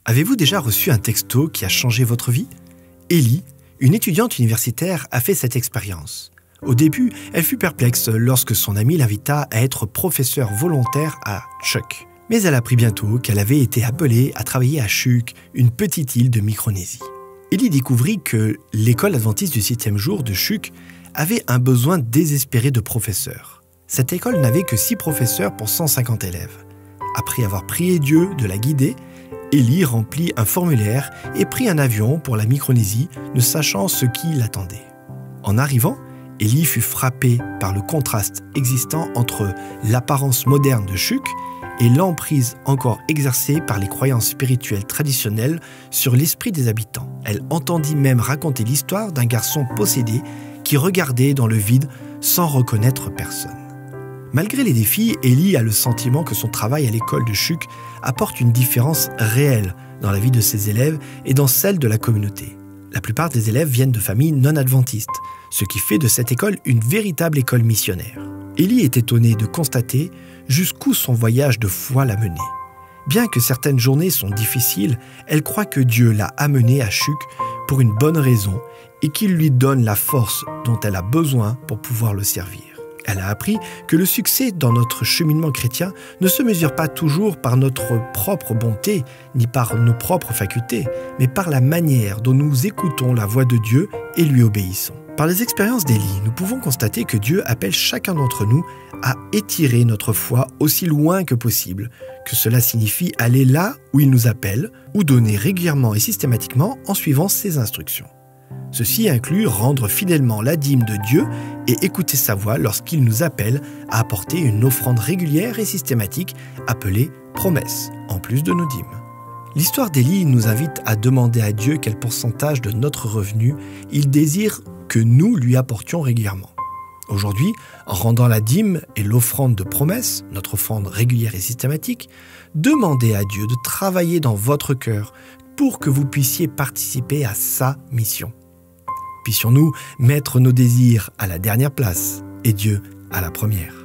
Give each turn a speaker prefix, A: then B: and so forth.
A: Avez-vous déjà reçu un texto qui a changé votre vie? Ellie, une étudiante universitaire, a fait cette expérience. Au début, elle fut perplexe lorsque son ami l'invita à être professeur volontaire à Chuuk. Mais elle apprit bientôt qu'elle avait été appelée à travailler à Chuuk, une petite île de Micronésie. Ellie découvrit que l'école adventiste du 7e jour de Chuuk avait un besoin désespéré de professeurs. Cette école n'avait que 6 professeurs pour 150 élèves. Après avoir prié Dieu de la guider, Ellie remplit un formulaire et prit un avion pour la Micronésie, ne sachant ce qui l'attendait. En arrivant, Ellie fut frappée par le contraste existant entre l'apparence moderne de Chuuk et l'emprise encore exercée par les croyances spirituelles traditionnelles sur l'esprit des habitants. Elle entendit même raconter l'histoire d'un garçon possédé qui regardait dans le vide sans reconnaître personne. Malgré les défis, Ellie a le sentiment que son travail à l'école de Chuuk apporte une différence réelle dans la vie de ses élèves et dans celle de la communauté. La plupart des élèves viennent de familles non adventistes, ce qui fait de cette école une véritable école missionnaire. Ellie est étonnée de constater jusqu'où son voyage de foi l'a menée. Bien que certaines journées sont difficiles, elle croit que Dieu l'a amenée à Chuuk pour une bonne raison et qu'il lui donne la force dont elle a besoin pour pouvoir le servir. Elle a appris que le succès dans notre cheminement chrétien ne se mesure pas toujours par notre propre bonté ni par nos propres facultés, mais par la manière dont nous écoutons la voix de Dieu et lui obéissons. Par les expériences d'Ellie, nous pouvons constater que Dieu appelle chacun d'entre nous à étirer notre foi aussi loin que possible, que cela signifie aller là où il nous appelle ou donner régulièrement et systématiquement en suivant ses instructions. Ceci inclut rendre fidèlement la dîme de Dieu et écouter sa voix lorsqu'il nous appelle à apporter une offrande régulière et systématique appelée promesse, en plus de nos dîmes. L'histoire d'Ellie nous invite à demander à Dieu quel pourcentage de notre revenu il désire que nous lui apportions régulièrement. Aujourd'hui, en rendant la dîme et l'offrande de promesse, notre offrande régulière et systématique, demandez à Dieu de travailler dans votre cœur pour que vous puissiez participer à sa mission. Puissions-nous mettre nos désirs à la dernière place et Dieu à la première.